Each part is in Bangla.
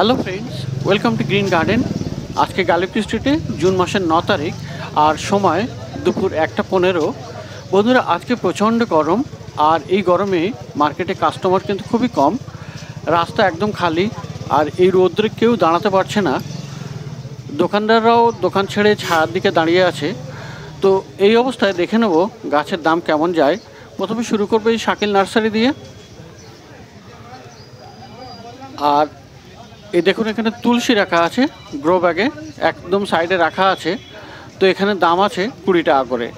Hello friends, welcome to green garden. আজকে গালিপি স্ট্রিটে জুন মাসের 9 তারিখ আর সময় দুপুর 1:15। বন্ধুরা, আজকে প্রচণ্ড গরম আর এই গরমে মার্কেটে কাস্টমার কিন্তু খুবই কম, রাস্তা একদম খালি আর এই রোদ্রে কেউ দাঁড়াতে পারছে না। দোকানদাররাও দোকান ছেড়ে ছায়ার দিকে দাঁড়িয়ে আছে। তো এই অবস্থায় দেখে নেব গাছের দাম কেমন যায়। প্রথমে শুরু করবো এই শাকিল নার্সারি দিয়ে। আর এই দেখুন, এখানে তুলসী রাখা আছে গ্রো ব্যাগে, একদম সাইডে রাখা আছে। তো এখানে দাম আছে 20 টাকা করে।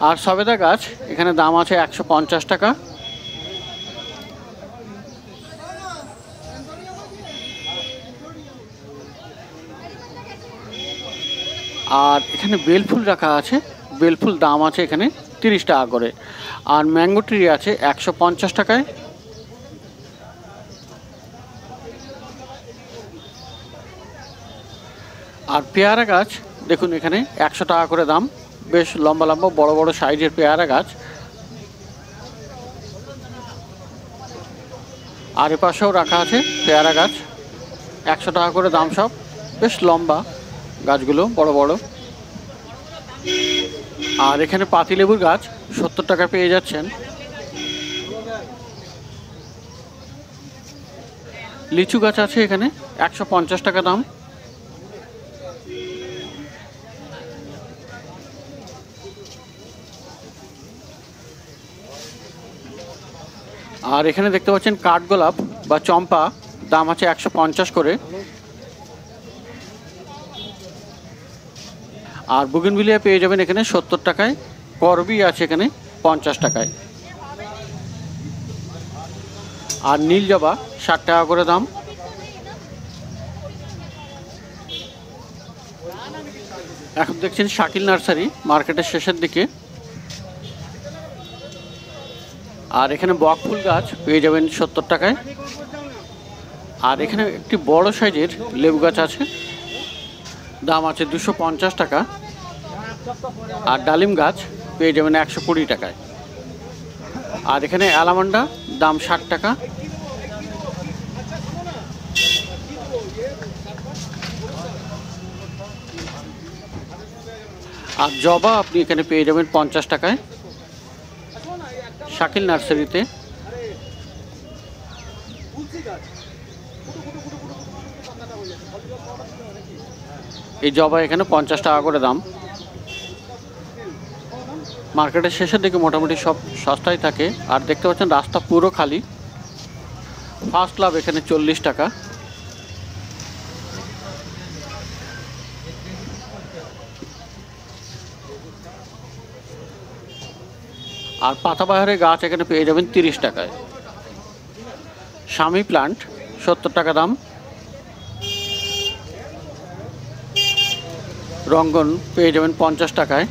আর সবেদা গাছ এখানে দাম আছে 150 টাকা। আর এখানে বেলফুল রাখা আছে, বেলফুল দাম আছে এখানে 30 টাকা করে। আর ম্যাঙ্গো ট্রি আছে 150 টাকায়। আর পেয়ারা গাছ দেখুন এখানে 100 টাকা করে দাম, বেশ লম্বা লম্বা বড় বড় সাইজের পেয়ারা গাছ। আর এপাশেও রাখা আছে পেয়ারা গাছ, 100 টাকা করে দাম, সব বেশ লম্বা গাছগুলো, বড় বড়। আর এখানে পাতিলেবুর গাছ 70 টাকা পেয়ে যাচ্ছেন। লিচু গাছ আছে এখানে 150 টাকা দাম। আর এখানে দেখতে পাচ্ছেন কাঠগোলাপ বা চম্পা, দাম আছে 150 করে। আর বুগেনভিলিয়া পেয়ে যাবেন এখানে 70 টাকায়। করবি আছে এখানে 50 টাকায়। আর নীল জবা 60 টাকা করে দাম। এখন দেখছেন শাকিল নার্সারি মার্কেটের শেষের দিকে। আর এখানে বকফুল গাছ পেয়ে যাবেন 70 টাকায়। আর এখানে একটি বড় সাইজের লেবু গাছ আছে, দাম আছে 250 টাকা। আর ডালিম গাছ পেয়ে যাবেন 120 টাকায়। আর এখানে অ্যালামান্ডা দাম 60 টাকা। আর জবা আপনি এখানে পেয়ে যাবেন 50 টাকায় শাকিল নার্সারিতে। এই জবা এখানে 50 টাকা করে দাম। মার্কেটের শেষের দিকে মোটামুটি সব সস্তায় থাকে। আর দেখতে পাচ্ছেন রাস্তা পুরো খালি। ফার্স্ট লাভ এখানে 40 টাকা। আর পাতাবাহারের গাছ এখানে পেয়ে যাবেন 30 টাকায়। স্বামী প্লান্ট 70 টাকা দাম। রঙ্গন পেয়ে যাবেন 50 টাকায়।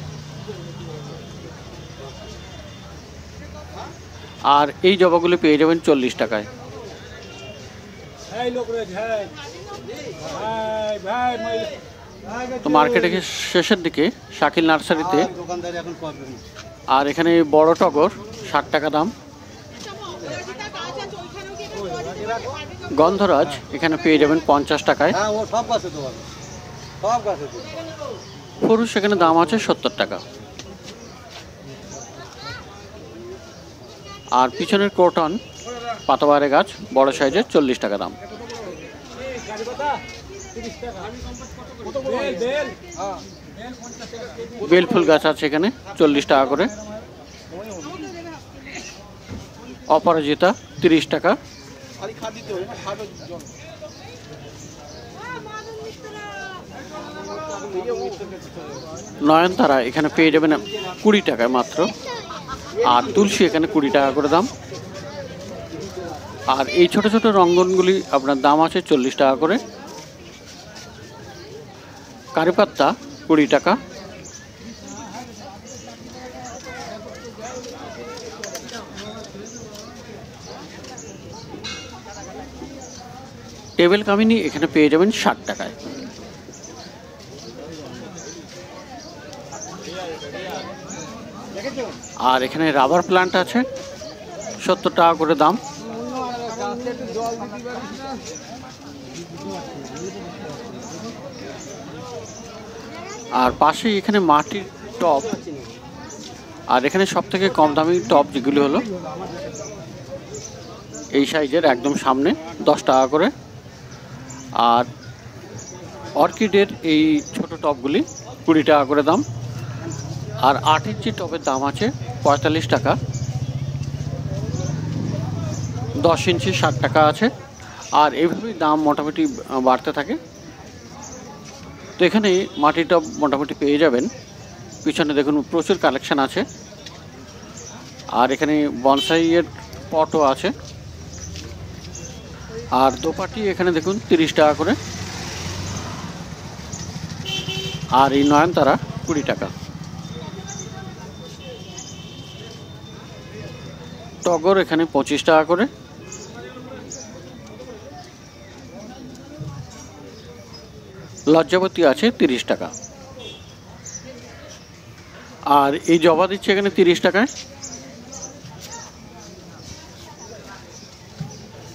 আর এই জবাগুলি পেয়ে যাবেন 40 টাকায়। তো মার্কেটে শেষের দিকে শাকিল নার্সারিতে। আর এখানে বড় টগর 60 টাকা দাম। গন্ধরাজ এখানে পেয়ে যাবেন 50 টাকায়। পুরুষ এখানে দাম আছে 70 টাকা। আর পিছনের ক্রোটন পাতাবাহারের গাছ বড় সাইজের 40 টাকা দাম। বেলফুল গাছ আছে এখানে 40 টাকা করে। অপরাজিতা 30 টাকা। নয়নতারা এখানে পেয়ে যাবেন 20 টাকায় মাত্র। আর তুলসী এখানে 20 টাকা করে দাম। আর এই ছোট ছোট রঙ্গনগুলি আপনার দাম আছে 40 টাকা করে। কারিপাত্তা 20 টাকা। টেবিল কামিনী এখানে পেয়ে যাবেন 60 টাকায়। আর এখানে রাবার প্লান্ট আছে 70 টাকা করে দাম। আর পাশেই এখানে মাটির টব, আর এখানে সব থেকে কম দামি টব যেগুলি হলো এই সাইজের একদম সামনে 10 টাকা করে। আর অর্কিডের এই ছোট টবগুলি 20 টাকা করে দাম। আর 8 ইঞ্চি টবের দাম আছে 45 টাকা, 10 ইঞ্চি 60 টাকা আছে। আর এইভাবেই দাম মোটামুটি বাড়তে থাকে। তো এখানে মাটির টব মোটামুটি পেয়ে যাবেন। পিছনে দেখুন প্রচুর কালেকশন আছে। আর এখানে বনসাইয়ের পটও আছে। আর দোপাটি এখানে দেখুন 30 টাকা করে। আর এই নয়নতারা 20 টাকা। টগর এখানে 25 টাকা করে। লজ্জাবতী আছে 30 টাকা। আর এই জবা দিচ্ছে এখানে 30 টাকায়।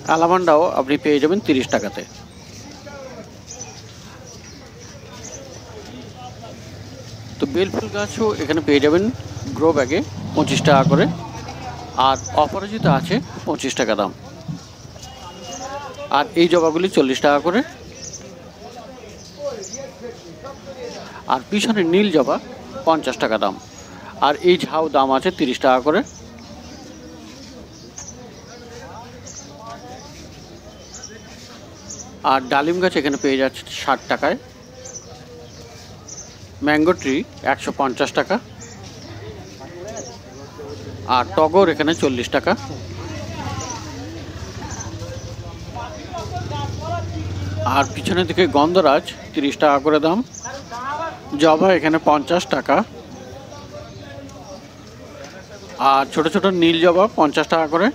অ্যালামান্ডাও আপনি পেয়ে যাবেন 30 টাকাতে। তো বেলফুল গাছও এখানে পেয়ে যাবেন গ্রো ব্যাগে 25 টাকা করে। আর অপরাজিতা আছে 25 টাকা দাম। আর এই জবাগুলি 40 টাকা করে। আর পিছনে নীল জবা 50 টাকা দাম। আর এই ঝাউ দাম আছে 30 টাকা করে। আর ডালিম গাছ এখানে পেয়ে যাচ্ছে 60 টাকায়। ম্যাঙ্গো ট্রি 150 টাকা। আর টগর এখানে 40 টাকা। আর পিছনের দিকে গন্ধরাজ 30 টাকা করে দাম। জবা এখানে 50 টাকা। আর ছোট ছোট নীল জবা 50 টাকা করে।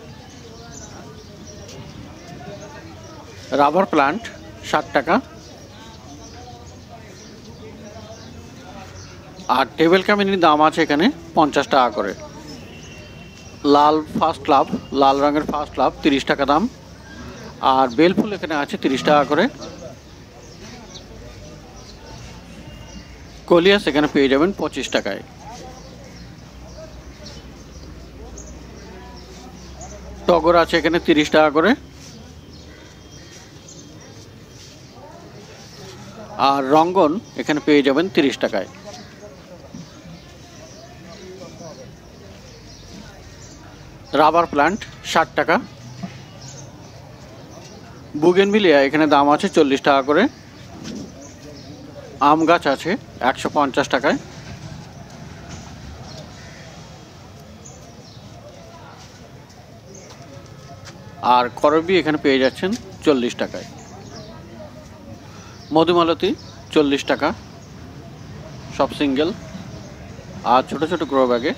রাবার প্লান্ট 60 টাকা। আর টেবিল কামিনীর দাম আছে এখানে 50 টাকা করে। লাল ফার্স্ট লাভ, লাল রঙের ফার্স্ট লাভ 30 টাকা দাম। আর বেলফুল এখানে আছে 30 টাকা করে। কলিয়াস এখানে পেয়ে যাবেন 25 টাকায়। টগর আছে এখানে 30 টাকা করে। আর রঙ্গন এখানে পেয়ে যাবেন 30 টাকায়। রাবার প্লান্ট 60 টাকা। বুগেনভিলিয়া এখানে দাম আছে 40 টাকা করে। আম গাছ আছে 150 টাকায়। আর করবি এখানে পেয়ে যাচ্ছেন 40 টাকায়। মধুমালতী 40 টাকা সব সিঙ্গেল। আর ছোট ছোট গ্রো ব্যাগে।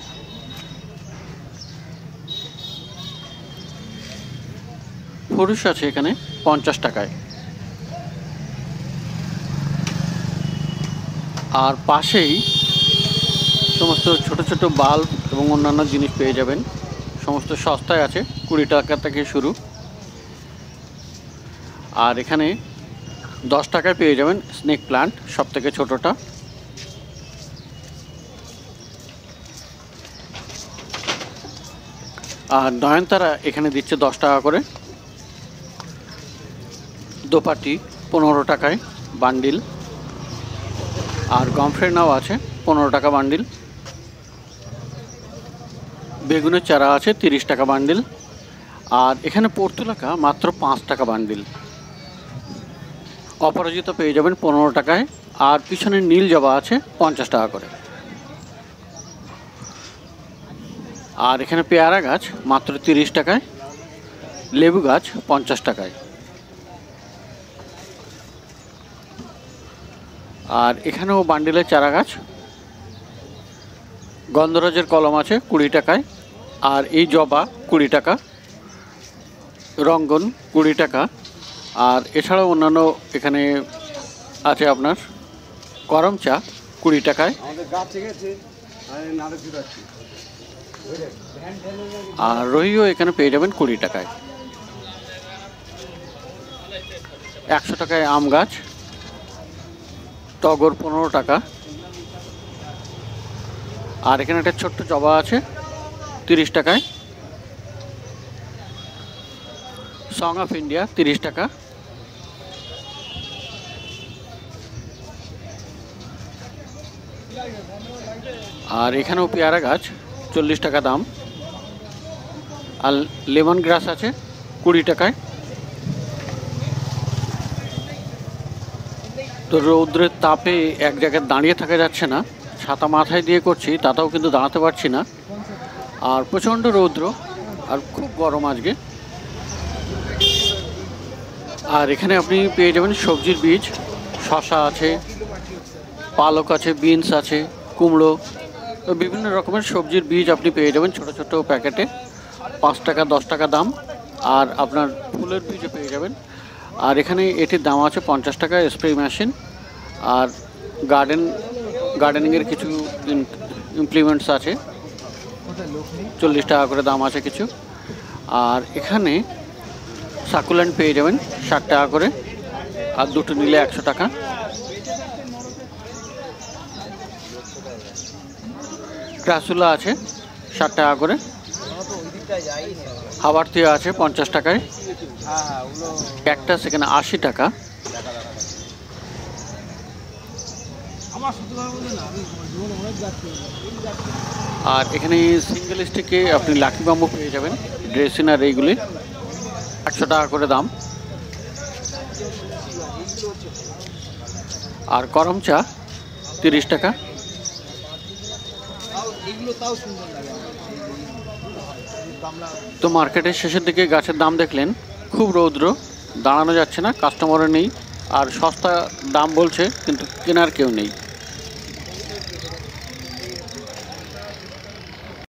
ফুরুষ আছে এখানে 50 টাকায়। আর পাশেই সমস্ত ছোট ছোট বাল্ব এবং অন্যান্য জিনিস পেয়ে যাবেন। সমস্ত সস্তায় আছে, 20 টাকা থেকে শুরু। আর এখানে 10 টাকায় পেয়ে যাবেন স্নেক প্লান্ট, সব থেকে ছোটোটা। আর নয়নতারা এখানে দিচ্ছে 10 টাকা করে। দোপাটি 15 টাকায় বান্ডিল। আর গমফ্রেনাও আছে 15 টাকা বান্ডিল। বেগুনের চারা আছে 30 টাকা বান্ডিল। আর এখানে পর্তুলাকা মাত্র 5 টাকা বান্ডিল। অপরাজিতা পেয়ে যাবেন 15 টাকায়। আর পিছনে নীল জবা আছে 50 টাকা করে। আর এখানে পেয়ারা গাছ মাত্র 30 টাকায়। লেবু গাছ 50 টাকায়। আর এখানেও বান্ডিলের চারা গাছ। গন্ধরাজের কলম আছে 20 টাকায়। আর এই জবা 20 টাকা। রঙ্গন 20 টাকা। আর এছাড়াও অন্যান্য এখানে আছে আপনার করম চা 20 টাকায়। আর রহিও এখানে পেয়ে যাবেন 20 টাকায়। 100 টাকায় আম গাছ, টগর 15 টাকা। আর এখানে একটা ছোট্ট জবা আছে 30 টাকায়। সং অফ ইন্ডিয়া 30 টাকা। আর এখানেও পেয়ারা গাছ 40 টাকা দাম। আর লেমন গ্রাস আছে 20 টাকায়। তো রৌদ্রের তাপে এক জায়গায় দাঁড়িয়ে থাকা যাচ্ছে না, ছাতা মাথায় দিয়ে করছি তাতেও কিন্তু দাঁড়াতে পারছি না। আর প্রচণ্ড রৌদ্র আর খুব গরম আজকে। আর এখানে আপনি পেয়ে যাবেন সবজির বীজ, শসা আছে, পালক আছে, বিনস আছে, কুমড়ো, বিভিন্ন রকমের সবজির বীজ আপনি পেয়ে যাবেন ছোট ছোট প্যাকেটে, 5 টাকা 10 টাকা দাম। আর আপনার ফুলের বীজও পেয়ে যাবেন। আর এখানে এটির দাম আছে 50 টাকা স্প্রে মেশিন। আর গার্ডেনিংয়ের কিছু ইমপ্লিমেন্টস আছে, 40 টাকা করে দাম আছে কিছু। আর এখানে সাকুলেন্ট পেয়ে যাবেন 60 টাকা করে, আর দুটো নিলে 100 টাকা। ক্রাসুলা আছে 60 টাকা করে। হাবার্তিয়া আছে 50 টাকায়। একটা সেখানে 80 টাকা। আর এখানে সিঙ্গেল স্টিকে আপনি লাকি বাম্বু পেয়ে যাবেন, ড্রেসিন আর এইগুলি 100 টাকা করে দাম। আর করম চা 30 টাকা। তো মার্কেটের শেষের দিকে গাছের দাম দেখলেন, খুব রৌদ্র, দাঁড়ানো যাচ্ছে না, কাস্টমারও নেই। আর সস্তা দাম বলছে কিন্তু কেনার কেউ নেই।